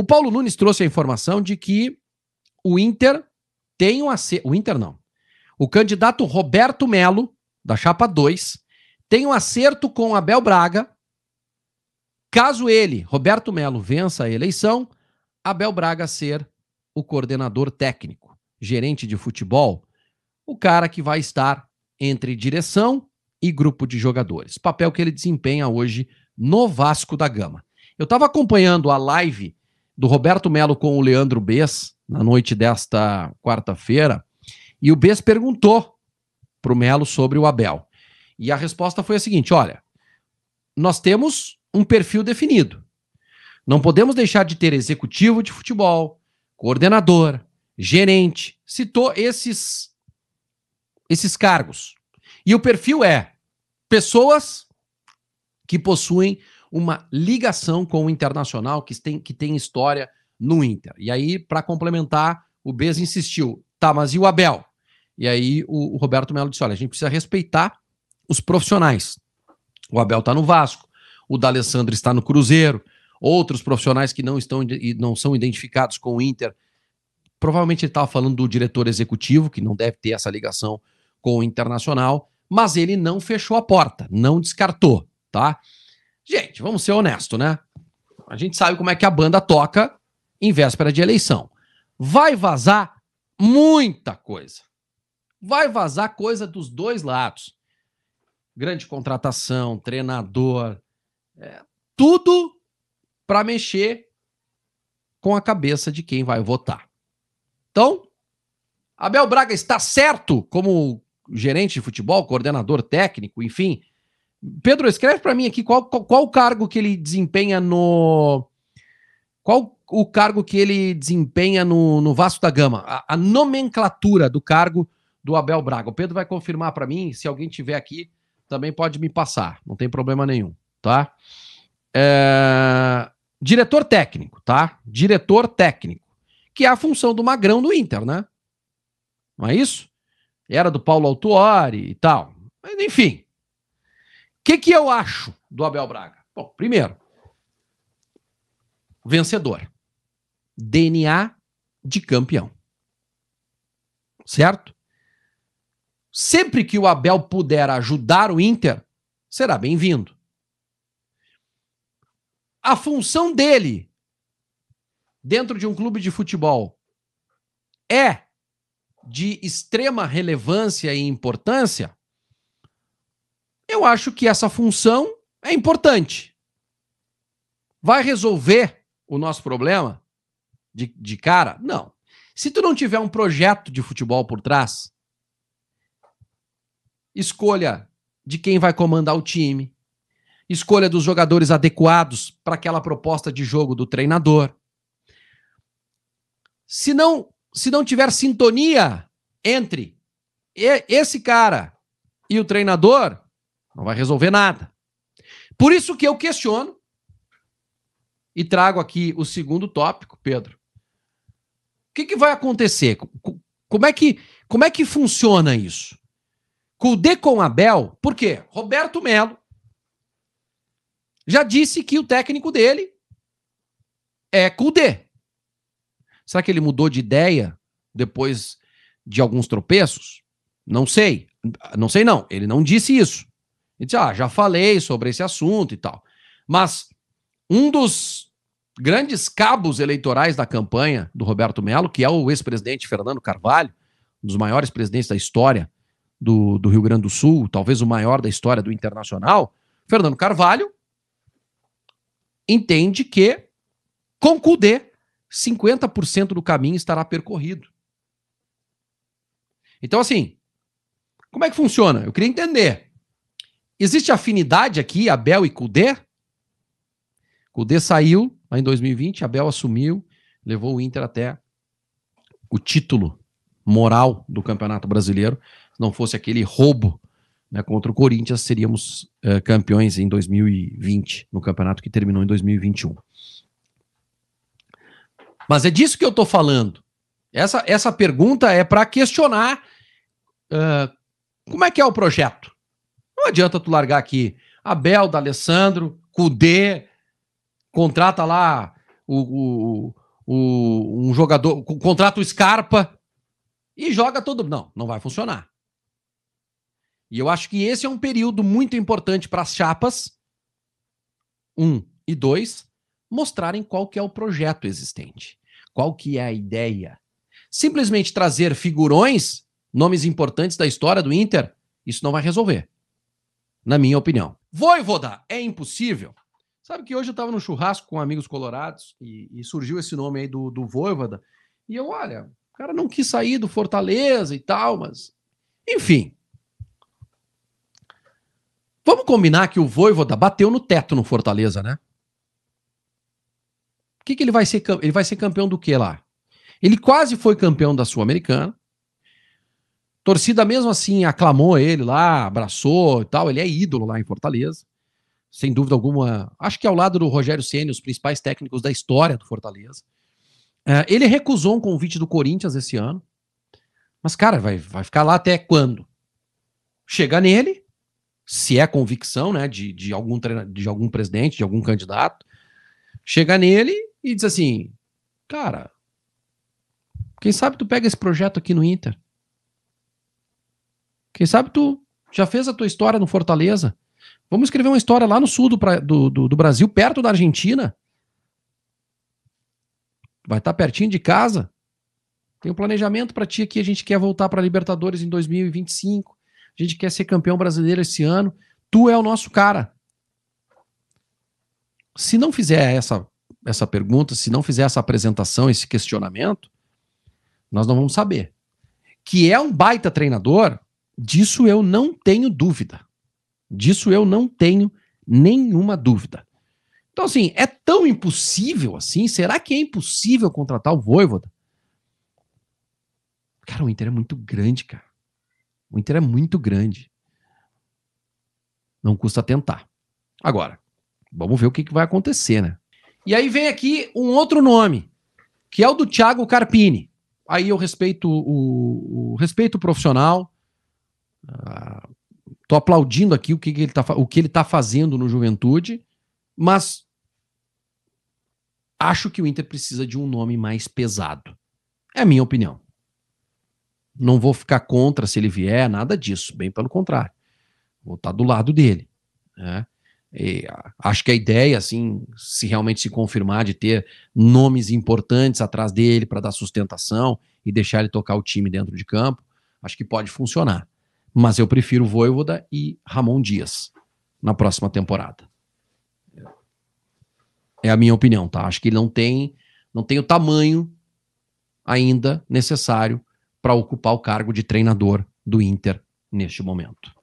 O Paulo Nunes trouxe a informação de que o Inter tem um acerto. O Inter não. O candidato Roberto Melo, da Chapa 2, tem um acerto com Abel Braga. Caso ele, Roberto Melo, vença a eleição, Abel Braga ser o coordenador técnico, gerente de futebol, o cara que vai estar entre direção e grupo de jogadores. Papel que ele desempenha hoje no Vasco da Gama. Eu estava acompanhando a live do Roberto Melo com o Leandro Bess na noite desta quarta-feira, e o Bess perguntou para o Melo sobre o Abel. E a resposta foi a seguinte: olha, nós temos um perfil definido. Não podemos deixar de ter executivo de futebol, coordenador, gerente. Citou esses cargos. E o perfil é pessoas que possuem uma ligação com o Internacional, que tem história no Inter. E aí, para complementar, o Bez insistiu: tá, mas e o Abel? E aí o Roberto Melo disse: olha, a gente precisa respeitar os profissionais. O Abel tá no Vasco, o D'Alessandro está no Cruzeiro, outros profissionais que não são identificados com o Inter. Provavelmente ele estava falando do diretor executivo, que não deve ter essa ligação com o Internacional, mas ele não fechou a porta, não descartou, tá? Gente, vamos ser honestos, né? A gente sabe como é que a banda toca em véspera de eleição. Vai vazar muita coisa. Vai vazar coisa dos dois lados. Grande contratação, treinador, tudo para mexer com a cabeça de quem vai votar. Então, Abel Braga está certo como gerente de futebol, coordenador técnico, enfim. Pedro, escreve para mim aqui qual o cargo que ele desempenha no... Qual o cargo que ele desempenha no Vasco da Gama? A nomenclatura do cargo do Abel Braga. O Pedro vai confirmar para mim, se alguém tiver aqui, também pode me passar, não tem problema nenhum, tá? Diretor técnico, tá? Diretor técnico, que é a função do Magrão do Inter, né? Não é isso? Era do Paulo Autuori e tal. Mas, enfim. O que eu acho do Abel Braga? Bom, primeiro, vencedor. DNA de campeão. Certo? Sempre que o Abel puder ajudar o Inter, será bem-vindo. A função dele dentro de um clube de futebol é de extrema relevância e importância. Eu acho que essa função é importante. Vai resolver o nosso problema de cara? Não. Se tu não tiver um projeto de futebol por trás, escolha de quem vai comandar o time, escolha dos jogadores adequados para aquela proposta de jogo do treinador. Se não tiver sintonia entre esse cara e o treinador, não vai resolver nada. Por isso que eu questiono e trago aqui o segundo tópico, Pedro. O que vai acontecer? Como é que funciona isso? Kudê com Abel, por quê? Roberto Melo já disse que o técnico dele é Kudê. Será que ele mudou de ideia depois de alguns tropeços? Não sei. Não sei não. Ele não disse isso. Ele disse, já falei sobre esse assunto e tal. Mas um dos grandes cabos eleitorais da campanha do Roberto Melo, que é o ex-presidente Fernando Carvalho, um dos maiores presidentes da história do Rio Grande do Sul, talvez o maior da história do Internacional, Fernando Carvalho entende que, com Kudê, 50% do caminho estará percorrido. Então, assim, como é que funciona? Eu queria entender. Existe afinidade aqui, Abel e Kudê? Kudê saiu lá em 2020, Abel assumiu, levou o Inter até o título moral do Campeonato Brasileiro. Se não fosse aquele roubo, né, contra o Corinthians, seríamos campeões em 2020, no campeonato que terminou em 2021. Mas é disso que eu estou falando. Essa pergunta é para questionar como é que é o projeto. Não adianta tu largar aqui Abel, D'Alessandro, Kudê, contrata lá um jogador, contrata o Scarpa e joga todo... Não vai funcionar. E eu acho que esse é um período muito importante para as chapas, 1 e 2, mostrarem qual que é o projeto existente, qual que é a ideia. Simplesmente trazer figurões, nomes importantes da história do Inter, isso não vai resolver, na minha opinião. Vojvoda é impossível. Sabe que hoje eu estava no churrasco com amigos colorados e surgiu esse nome aí do Vojvoda, e eu, olha, o cara não quis sair do Fortaleza e tal, mas... Enfim. Vamos combinar que o Vojvoda bateu no teto no Fortaleza, né? O que ele vai ser? Ele vai ser campeão do que lá? Ele quase foi campeão da Sul-Americana. Torcida mesmo assim aclamou ele lá, abraçou e tal. Ele é ídolo lá em Fortaleza. Sem dúvida alguma. Acho que ao lado do Rogério Ceni, os principais técnicos da história do Fortaleza. Ele recusou um convite do Corinthians esse ano. Mas, cara, vai ficar lá até quando? Chega nele, se é convicção, né, de algum presidente, de algum candidato, chega nele e diz assim, cara, quem sabe tu pega esse projeto aqui no Inter? Quem sabe tu já fez a tua história no Fortaleza? Vamos escrever uma história lá no sul do Brasil, perto da Argentina. Vai estar pertinho de casa. Tem um planejamento para ti aqui, a gente quer voltar para a Libertadores em 2025. A gente quer ser campeão brasileiro esse ano. Tu é o nosso cara. Se não fizer essa pergunta, se não fizer essa apresentação, esse questionamento, nós não vamos saber. Que é um baita treinador, disso eu não tenho dúvida. Disso eu não tenho nenhuma dúvida. Então, assim, é tão impossível assim? Será que é impossível contratar o Vojvoda? Cara, o Inter é muito grande, cara. O Inter é muito grande. Não custa tentar. Agora, vamos ver o que vai acontecer, né? E aí vem aqui um outro nome, que é o do Thiago Carpini. Aí eu respeito o respeito profissional. Tô aplaudindo aqui o que ele tá fazendo no Juventude, mas acho que o Inter precisa de um nome mais pesado. É a minha opinião. Não vou ficar contra se ele vier, nada disso. Bem pelo contrário. Vou estar do lado dele. Né? E acho que a ideia, assim, se realmente se confirmar de ter nomes importantes atrás dele para dar sustentação e deixar ele tocar o time dentro de campo, acho que pode funcionar. Mas eu prefiro Vojvoda e Ramon Dias na próxima temporada. É a minha opinião, tá? Acho que ele não tem o tamanho ainda necessário para ocupar o cargo de treinador do Inter neste momento.